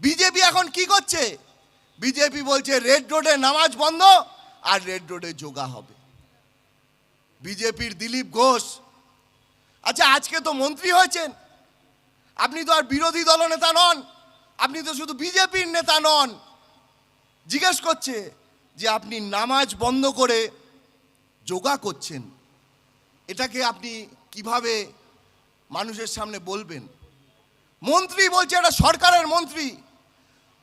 BJP এখন কি করছে? বিজেপি বলছে রেড রোডে নামাজ বন্ধ আর রেড রোডে যোগা হবে। বিজেপির দিলীপ ঘোষ, আচ্ছা আজকে তো মন্ত্রী হয়েছেন, আপনি তো আর বিরোধী দলনেতা নন, আপনি তো শুধু বিজেপির নেতা নন। জিজ্ঞেস করছে যে আপনি নামাজ বন্ধ করে যোগা করছেন, এটাকে আপনি কিভাবে মানুষের সামনে বলবেন? মন্ত্রী বলছে এটা সরকারের মন্ত্রী।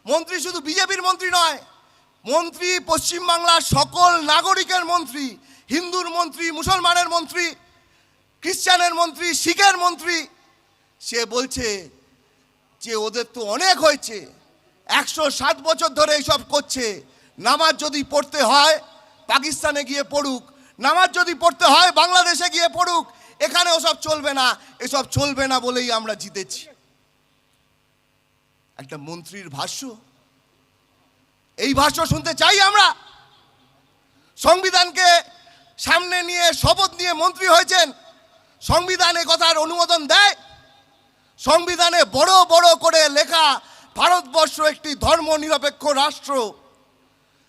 মন্ত্রী শুধু বিজেপির মন্ত্রী নয়, মন্ত্রী পশ্চিমবাংলার সকল নাগরিকের মন্ত্রী, হিন্দুর মন্ত্রী, মুসলমানের মন্ত্রী, খ্রিস্টানের মন্ত্রী, শিখের মন্ত্রী। সে বলছে যে ওদের তো অনেক হয়েছে, 107 বছর ধরে এইসব করছে, নামাজ যদি পড়তে হয় পাকিস্তানে গিয়ে পড়ুক, নামাজ যদি পড়তে হয় বাংলাদেশে গিয়ে পড়ুক, এখানে ওসব চলবে না, এসব চলবে না বলেই আমরা জিতেছি। একটা মন্ত্রীর ভাষ্য, এই ভাষ্য শুনতে চাই আমরা? সংবিধানকে সামনে নিয়ে শপথ নিয়ে মন্ত্রী হয়েছেন, সংবিধান এ কথার অনুমোদন দেয়? সংবিধানে বড় বড় করে লেখা ভারতবর্ষ একটি ধর্মনিরপেক্ষ রাষ্ট্র,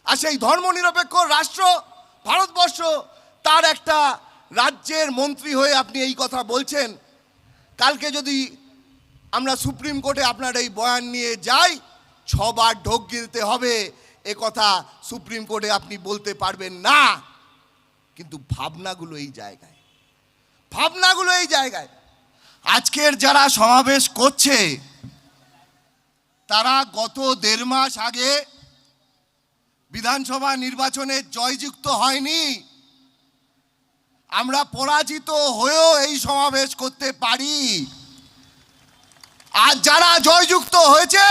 আর সেই ধর্মনিরপেক্ষ রাষ্ট্র ভারতবর্ষ, তার একটা রাজ্যের মন্ত্রী হয়ে আপনি এই কথা বলছেন। কালকে যদি আমরা সুপ্রিম কোর্টে আপনার এই বয়ান নিয়ে যাই, 6 বার ঢোক গিলতে হবে, এ কথা সুপ্রিম কোর্টে আপনি বলতে পারবেন না। কিন্তু ভাবনাগুলো এই জায়গায়, ভাবনাগুলো এই জায়গায়। আজকের যারা সমাবেশ করছে তারা গত 1.5 মাস আগে বিধানসভা নির্বাচনে জয়যুক্ত হয়নি। আমরা পরাজিত হয়েও এই সমাবেশ করতে পারি। আর যারা জয়যুক্ত হয়েছে,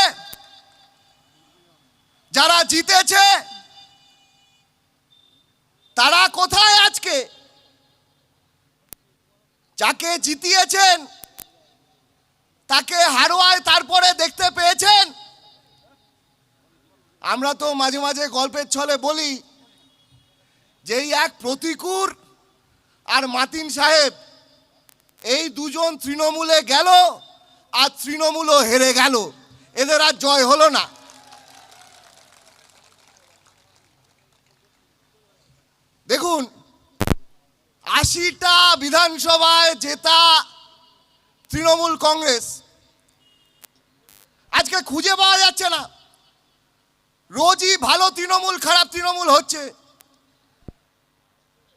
যারা জিতেছে, তারা কোথায় আজকে? যাকে জিতিয়েছেন তাকে হারোয়ায় তারপরে দেখতে পেয়েছেন? আমরা তো মাঝে মাঝে গল্পের ছলে বলি যে এই এক প্রতিকূর আর মাতিন সাহেব, এই দুজন তৃণমূলে গেল আর তৃণমূলও হেরে গেল, এদের আর জয় হলো না। দেখুন, 80টা বিধানসভায় জেতা তৃণমূল কংগ্রেস আজকে খুঁজে পাওয়া যাচ্ছে না। রোজই ভালো তৃণমূল খারাপ তৃণমূল হচ্ছে।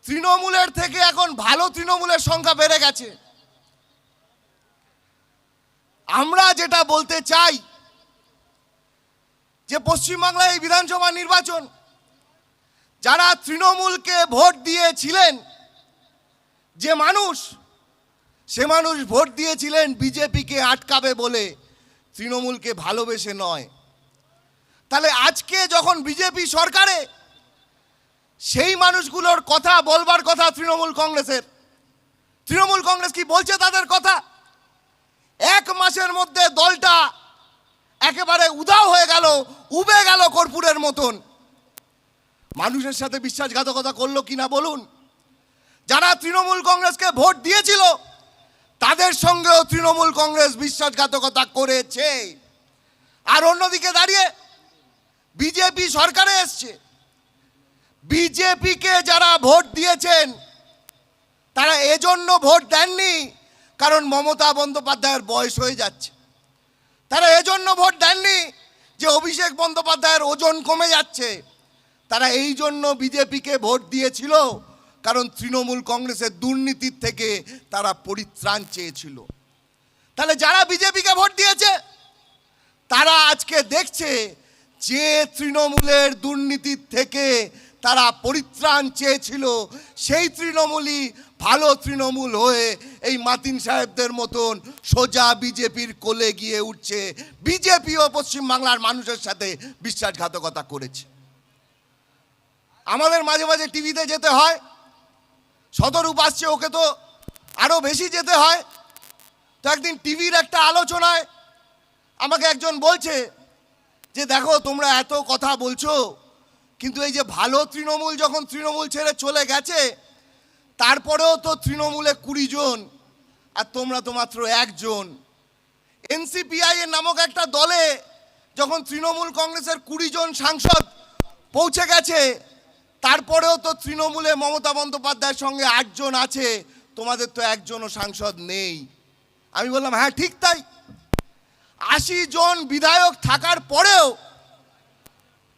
তৃণমূলের থেকে এখন ভালো তৃণমূলের সংখ্যা বেড়ে গেছে। আমরা যেটা বলতে চাই যে পশ্চিমবাংলায় এই বিধানসভা নির্বাচন, যারা তৃণমূলকে ভোট দিয়েছিলেন, যে মানুষ, সে মানুষ ভোট দিয়েছিলেন বিজেপিকে আটকাবে বলে, তৃণমূলকে ভালোবেসে নয়। তাহলে আজকে যখন বিজেপি সরকারে, সেই মানুষগুলোর কথা বলবার কথা তৃণমূল কংগ্রেসের। তৃণমূল কংগ্রেস কি বলছে তাদের কথা? 1 মাসের মধ্যে দলটা একেবারে উধাও হয়ে গেল, উবে গেল কর্পূরের মতন। মানুষের সাথে বিশ্বাসঘাতকতা করলো কিনা বলুন? যারা তৃণমূল কংগ্রেসকে ভোট দিয়েছিল তাদের সঙ্গেও তৃণমূল কংগ্রেস বিশ্বাসঘাতকতা করেছে। আর অন্যদিকে দাঁড়িয়ে বিজেপি সরকারে এসছে, বিজেপিকে যারা ভোট দিয়েছেন তারা এজন্য ভোট দেননি কারণ মমতা বন্দ্যোপাধ্যায়ের বয়স হয়ে যাচ্ছে। তারা এজন্য ভোট দেননি যে অভিষেক বন্দ্যোপাধ্যায়ের ওজন কমে যাচ্ছে। তারা এই জন্য বিজেপিকে ভোট দিয়েছিল কারণ তৃণমূল কংগ্রেসের দুর্নীতির থেকে তারা পরিত্রাণ চেয়েছিল। তাহলে যারা বিজেপিকে ভোট দিয়েছে তারা আজকে দেখছে যে তৃণমূলের দুর্নীতির থেকে তারা পরিত্রাণ চেয়েছিল, সেই তৃণমূলই ভালো তৃণমূল হয়ে এই মাতিন সাহেবদের মতন সোজা বিজেপির কোলে গিয়ে উঠছে। বিজেপিও পশ্চিমবাংলার মানুষের সাথে বিশ্বাসঘাতকতা করেছে। আমাদের মাঝে মাঝে টিভিতে যেতে হয়, শতরূপ আসছে, ওকে তো আরও বেশি যেতে হয়। তো একদিন টিভির একটা আলোচনায় আমাকে একজন বলছে যে দেখো তোমরা এত কথা বলছো, কিন্তু এই যে ভালো তৃণমূল যখন তৃণমূল ছেড়ে চলে গেছে, তারপরেও তো তৃণমূলে 20 জন আর তোমরা তো মাত্র 1 জন। এনসিপিআই এর নামক একটা দলে যখন তৃণমূল কংগ্রেসের 20 জন সাংসদ পৌঁছে গেছে, তারপরেও তো তৃণমূলে মমতা বন্দ্যোপাধ্যায়ের সঙ্গে 8 জন আছে, তোমাদের তো একজনও সাংসদ নেই। আমি বললাম হ্যাঁ ঠিক তাই। 80 জন বিধায়ক থাকার পরেও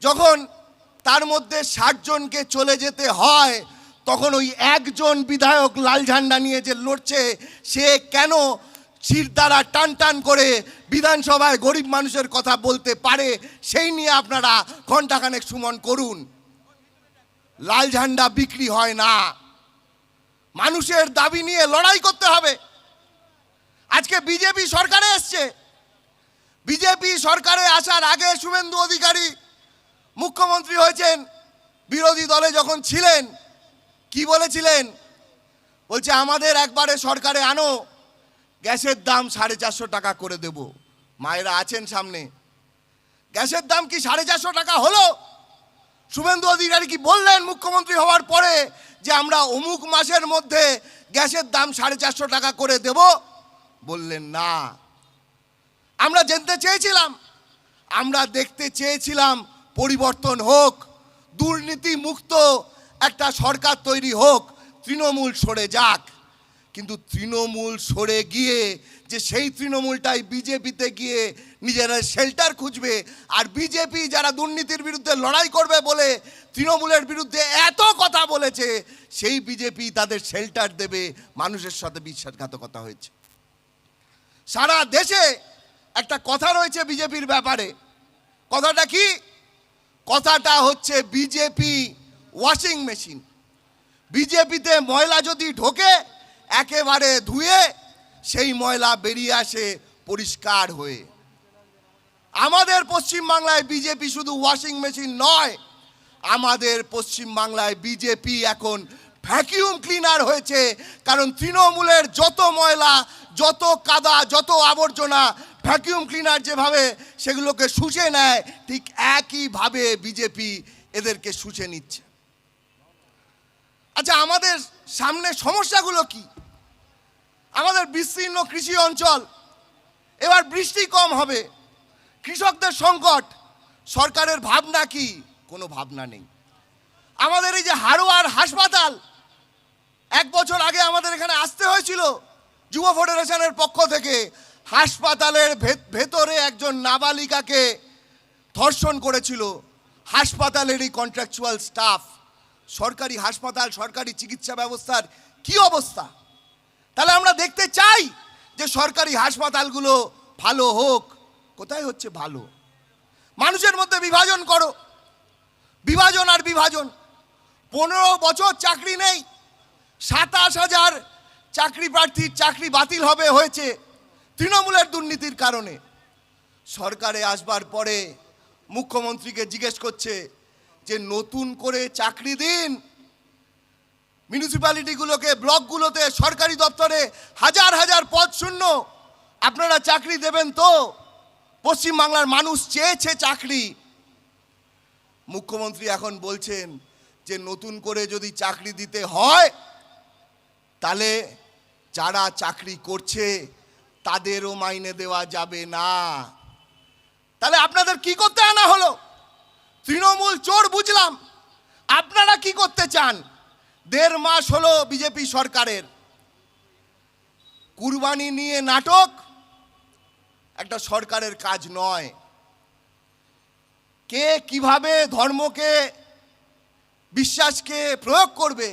যখন তার মধ্যে 60 জনকে চলে যেতে হয়, তখন ওই একজন বিধায়ক লাল ঝান্ডা নিয়ে যে লড়ছে, সে কেন শির দ্বারা টান টান করে বিধানসভায় গরিব মানুষের কথা বলতে পারে, সেই নিয়ে আপনারা ঘণ্টাখানেক সুমন করুন। লাল ঝান্ডা বিক্রি হয় না, মানুষের দাবি নিয়ে লড়াই করতে হবে। আজকে বিজেপি সরকারে এসছে, বিজেপি সরকারে আসার আগে শুভেন্দু অধিকারী মুখ্যমন্ত্রী হয়েছেন, বিরোধী দলে যখন ছিলেন কি বলেছিলেন? বলছে আমাদের একবারে সরকারে আনো, গ্যাসের দাম 450 টাকা করে দেব। মায়েরা আছেন সামনে, গ্যাসের দাম কি 450 টাকা হলো? শুভেন্দু অধিকারী কি বললেন মুখ্যমন্ত্রী হওয়ার পরে যে আমরা অমুক মাসের মধ্যে গ্যাসের দাম 450 টাকা করে দেব? বললেন না। আমরা জানতে চেয়েছিলাম, আমরা দেখতে চেয়েছিলাম পরিবর্তন হোক, দুর্নীতি মুক্ত একটা সরকার তৈরি হোক, তৃণমূল সরে যাক। কিন্তু তৃণমূল সরে গিয়ে যে সেই তৃণমূলটাই বিজেপিতে গিয়ে নিজেরা শেল্টার খুঁজবে, আর বিজেপি যারা দুর্নীতির বিরুদ্ধে লড়াই করবে বলে তৃণমূলের বিরুদ্ধে এত কথা বলেছে, সেই বিজেপি তাদের শেল্টার দেবে, মানুষের সাথে বিশ্বাসঘাতকতা হয়েছে। সারা দেশে একটা কথা রয়েছে বিজেপির ব্যাপারে। কথাটা কি? কথাটা হচ্ছে বিজেপি ওয়াশিং মেশিন। বিজেপিতে ময়লা যদি ঢোকে, একেবারে ধুয়ে সেই ময়লা বেরিয়ে আসে পরিষ্কার হয়ে। আমাদের পশ্চিমবাংলায় বিজেপি শুধু ওয়াশিং মেশিন নয়, আমাদের পশ্চিমবাংলায় বিজেপি এখন ভ্যাকিউম ক্লিনার হয়েছে। কারণ তৃণমূলের যত ময়লা, যত কাদা, যত আবর্জনা ভ্যাকিউম ক্লিনার যেভাবে সেগুলোকে শুষে নেয়, ঠিক একইভাবে বিজেপি এদেরকে শুষে নিচ্ছে। আচ্ছা, আমাদের সামনে সমস্যাগুলো কি? আমাদের বিস্তীর্ণ কৃষি অঞ্চল, এবার বৃষ্টি কম হবে, কৃষকদের সংকট, সরকারের ভাবনা কি? কোনো ভাবনা নেই। আমাদের এই যে হাড়োয়ার হাসপাতাল, 1 বছর আগে আমাদের এখানে আসতে হয়েছিল যুব ফেডারেশনের পক্ষ থেকে। হাসপাতালের ভেতরে একজন নাবালিকাকে ধর্ষণ করেছিল হাসপাতালেরই কন্ট্রাকচুয়াল স্টাফ। সরকারি হাসপাতাল, সরকারি চিকিৎসা ব্যবস্থার কি অবস্থা? তাহলে আমরা দেখতে চাই যে সরকারি হাসপাতালগুলো ভালো হোক। কোথায় হচ্ছে ভালো? মানুষের মধ্যে বিভাজন করো, বিভাজন আর বিভাজন। 15 বছর চাকরি নেই, 27,000 চাকরি প্রার্থীর চাকরি বাতিল হয়েছে তৃণমূলের দুর্নীতির কারণে। সরকারে আসবার পরে মুখ্যমন্ত্রীকে জিজ্ঞেস করছে যে নতুন করে চাকরি দিন। মিউনিসিপ্যালিটিগুলোকে, ব্লকগুলোতে, সরকারি দপ্তরে হাজার হাজার পদ শূন্য, আপনারা চাকরি দেবেন তো? পশ্চিমবাংলার মানুষ চেয়েছে চাকরি। মুখ্যমন্ত্রী এখন বলছেন যে নতুন করে যদি চাকরি দিতে হয়, তাহলে যারা চাকরি করছে তাদেরও মাইনে দেওয়া যাবে না। তাহলে আপনাদের কি করতে আনা হলো? তৃণমূল চোর বুঝলাম, আপনারা কি করতে চান? 1.5 মাস হলো বিজেপি সরকারের। কুরবানি নিয়ে নাটক একটা সরকারের কাজ নয়। কে কিভাবে ধর্মকে, বিশ্বাসকে প্রয়োগ করবে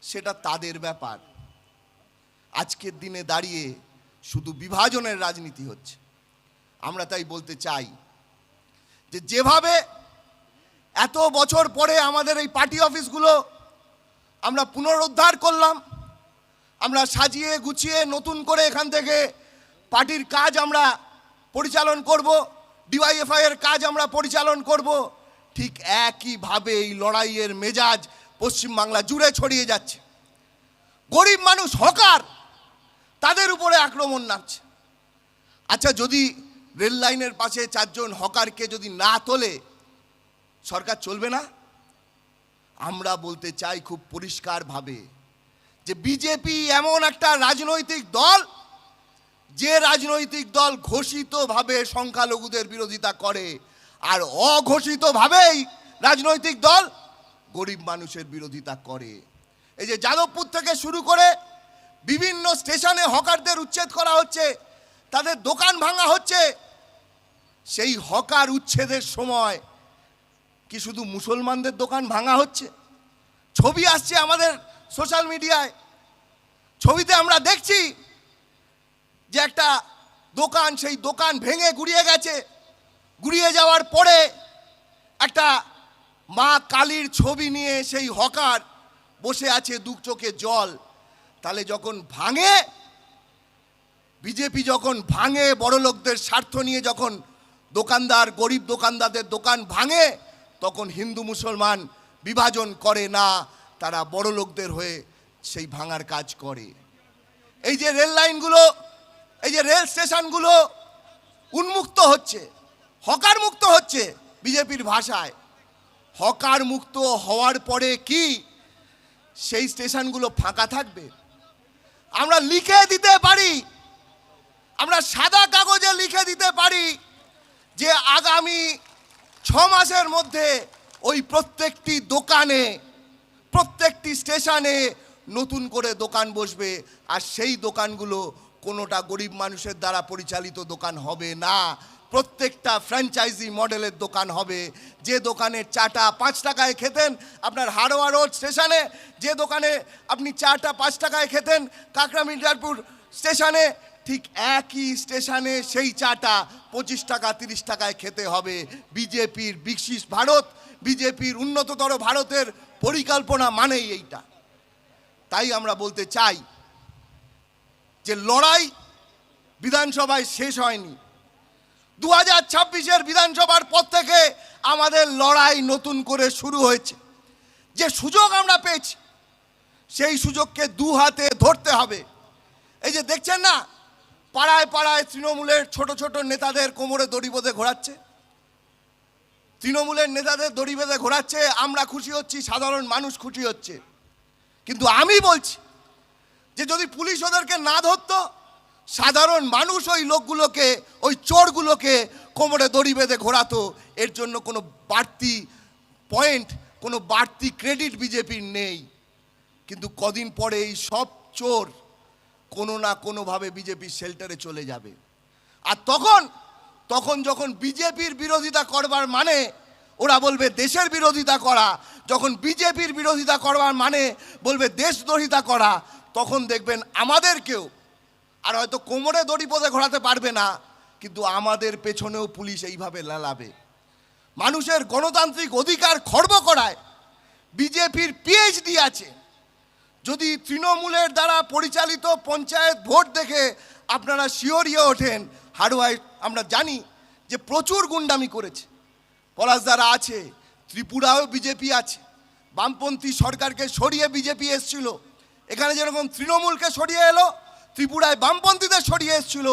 সেটা তাদের ব্যাপার। আজকের দিনে দাঁড়িয়ে শুধু বিভাজনের রাজনীতি হচ্ছে। আমরা তাই বলতে চাই যে যেভাবে এত বছর পরে আমাদের এই পার্টি অফিসগুলো আমরা পুনরুদ্ধার করলাম, আমরা সাজিয়ে গুছিয়ে নতুন করে এখান থেকে পার্টির কাজ আমরা পরিচালন করব, ডিওয়াইএফআই এর কাজ আমরা পরিচালন করব, ঠিক একইভাবে এই লড়াইয়ের মেজাজ পশ্চিমবাংলা জুড়ে ছড়িয়ে যাচ্ছে। গরিব মানুষ, হকার, তাদের উপরে আক্রমণ নামছে। আচ্ছা, যদি রেল লাইনের পাশে 4 জন হকারকে যদি না তোলে, সরকার চলবে না? আমরা বলতে চাই খুব পরিষ্কারভাবে যে বিজেপি এমন একটা রাজনৈতিক দল যে রাজনৈতিক দল ঘোষিতভাবে সংখ্যালঘুদের বিরোধিতা করে আর অঘোষিতভাবেই রাজনৈতিক দল গরিব মানুষের বিরোধিতা করে। এই যে যাদবপুর থেকে শুরু করে বিভিন্ন স্টেশনে হকারদের উচ্ছেদ করা হচ্ছে, তাদের দোকান ভাঙা হচ্ছে। সেই হকার উচ্ছেদের সময় কি শুধু মুসলমানদের দোকান ভাঙা হচ্ছে? ছবি আসছে আমাদের সোশ্যাল মিডিয়ায়, ছবিতে আমরা দেখছি যে একটা দোকান, সেই দোকান ভেঙে গুড়িয়ে গেছে। গুড়িয়ে যাওয়ার পরে একটা মা কালীর ছবি নিয়ে সেই হকার বসে আছে, দু চোখে জল। তাহলে যখন ভাঙে, বিজেপি যখন ভাঙে, বড় লোকদের স্বার্থ নিয়ে যখন দোকানদার, গরিব দোকানদারদের দোকান ভাঙে, তখন হিন্দু মুসলমান বিভাজন করে না, তারা বড় লোকদের হয়ে সেই ভাঙার কাজ করে। এই যে রেল লাইনগুলো, এই যে রেল স্টেশনগুলো উন্মুক্ত হচ্ছে, হকার মুক্ত হচ্ছে বিজেপির ভাষায়। হকার মুক্ত হওয়ার পরে কি সেই স্টেশনগুলো ফাঁকা থাকবে? আমরা লিখে দিতে পারি, আমরা সাদা কাগজে লিখে দিতে পারি যে আগামী 6 মাসের মধ্যে ওই প্রত্যেকটি দোকানে, প্রত্যেকটি স্টেশনে নতুন করে দোকান বসবে। আর সেই দোকানগুলো কোনোটা গরিব মানুষের দ্বারা পরিচালিত দোকান হবে না, প্রত্যেকটা ফ্র্যাঞ্চাইজি মডেলের দোকান হবে। যে দোকানের চাটা 5 টাকায় খেতেন আপনার হাড়োয়া রোড স্টেশনে, যে দোকানে আপনি চাটা 5 টাকায় খেতেন কাকড়া মির্জাপুর স্টেশনে, ঠিক একই স্টেশনে সেই চাটা 25 টাকা 30 টাকায় খেতে হবে। বিজেপির বিকশিত ভারত, বিজেপির উন্নততর ভারতের পরিকল্পনা মানেই এইটা। তাই আমরা বলতে চাই যে লড়াই বিধানসভায় শেষ হয়নি। 2026-এর বিধানসভার পর থেকে আমাদের লড়াই নতুন করে শুরু হয়েছে। যে সুযোগ আমরা পেয়েছি সেই সুযোগকে 2 হাতে ধরতে হবে। এই যে দেখছেন না, পাড়ায় পাড়ায় তৃণমূলের ছোট ছোট নেতাদের কোমরে দড়ি বেঁধে ঘোরাচ্ছে, তৃণমূলের নেতাদের দড়ি বেঁধে ঘোরাচ্ছে। আমরা খুশি হচ্ছি, সাধারণ মানুষ খুশি হচ্ছে। কিন্তু আমি বলছি যে যদি পুলিশ ওদেরকে না ধরতো, সাধারণ মানুষ ওই লোকগুলোকে, ওই চোরগুলোকে কোমরে দড়ি বেঁধে ঘোরাতো। এর জন্য কোনো বাড়তি পয়েন্ট, কোনো বাড়তি ক্রেডিট বিজেপির নেই। কিন্তু কদিন পরে এই সব চোর কোনো না কোনোভাবে বিজেপির শেল্টারে চলে যাবে। আর তখন যখন বিজেপির বিরোধিতা করবার মানে ওরা বলবে দেশের বিরোধিতা করা, যখন বিজেপির বিরোধিতা করবার মানে বলবে দেশদ্রোহিতা করা, তখন দেখবেন আমাদেরকেও, আর হয়তো কোমরে দড়ি বেঁধে ঘোরাতে পারবে না, কিন্তু আমাদের পেছনেও পুলিশ এইভাবে লালাবে। মানুষের গণতান্ত্রিক অধিকার খর্ব করায় বিজেপির পিএইচডি আছে। যদি তৃণমূলের দ্বারা পরিচালিত পঞ্চায়েত ভোট দেখে আপনারা শিহরিয়ে ওঠেন, হাড়োয়ায় আমরা জানি যে প্রচুর গুন্ডামি করেছে, পলাশদারা আছে, ত্রিপুরাও বিজেপি আছে, বামপন্থী সরকারকে সরিয়ে বিজেপি এসছিল। এখানে যেরকম তৃণমূলকে সরিয়ে এলো, ত্রিপুরায় বামপন্থীদের সরিয়ে এসছিল।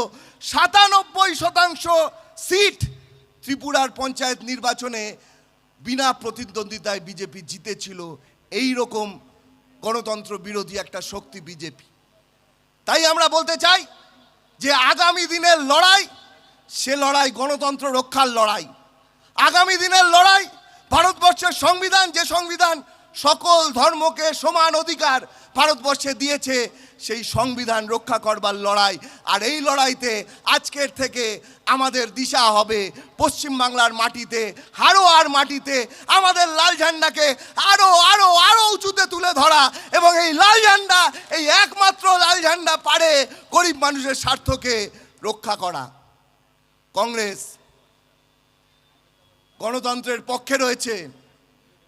97% সিট ত্রিপুরার পঞ্চায়েত নির্বাচনে বিনা প্রতিদ্বন্দ্বিতায় বিজেপি জিতেছিল। এই রকম গণতন্ত্র বিরোধী একটা শক্তি বিজেপি। তাই আমরা বলতে চাই যে আগামী দিনের লড়াই, সে লড়াই গণতন্ত্র রক্ষার লড়াই। আগামী দিনের লড়াই ভারতবর্ষের সংবিধান, যে সংবিধান সকল ধর্মকে সমান অধিকার ভারতবর্ষে দিয়েছে, সেই সংবিধান রক্ষা করবার লড়াই। আর এই লড়াইতে আজকের থেকে আমাদের দিশা হবে পশ্চিমবাংলার মাটিতে, হাড়োয়ার মাটিতে আমাদের লাল ঝান্ডাকে আরো আরো আরো উঁচুতে তুলে ধরা। এবং এই লাল ঝান্ডা, এই একমাত্র লাল ঝান্ডা পারে গরিব মানুষের স্বার্থকে রক্ষা করা। কংগ্রেস গণতন্ত্রের পক্ষে রয়েছে,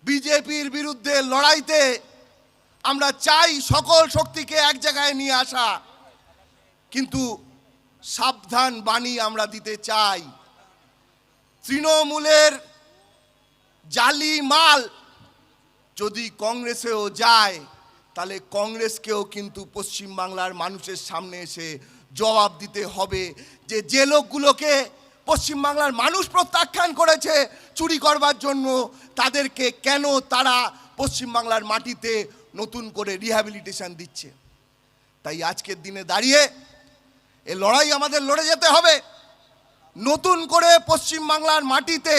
বিজেপির বিরুদ্ধে লড়াইতে আমরা চাই সকল শক্তিকে এক জায়গায় নিয়ে আসা। কিন্তু সাবধান বাণী আমরা দিতে চাই, তৃণমূলের জালি মাল যদি কংগ্রেসেও যায়, তাহলে কংগ্রেসকেও কিন্তু পশ্চিমবাংলার মানুষের সামনে এসে জবাব দিতে হবে যে যে লোকগুলোকে পশ্চিমবাংলার মানুষ প্রত্যাখ্যান করেছে চুরি করবার জন্য, তাদেরকে কেন তারা পশ্চিমবাংলার মাটিতে নতুন করে রিহ্যাবিলিটেশন দিচ্ছে। তাই আজকের দিনে দাঁড়িয়ে এ লড়াই আমাদের লড়ে যেতে হবে। নতুন করে পশ্চিমবাংলার মাটিতে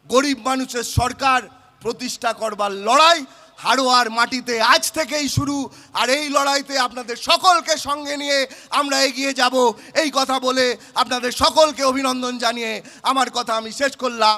গরিব মানুষের সরকার প্রতিষ্ঠা করবার লড়াই হাড়োয়ার মাটিতে আজ থেকেই শুরু। আর এই লড়াইতে আপনাদের সকলকে সঙ্গে নিয়ে আমরা এগিয়ে যাব, এই কথা বলে আপনাদের সকলকে অভিনন্দন জানিয়ে আমার কথা আমি শেষ করলাম।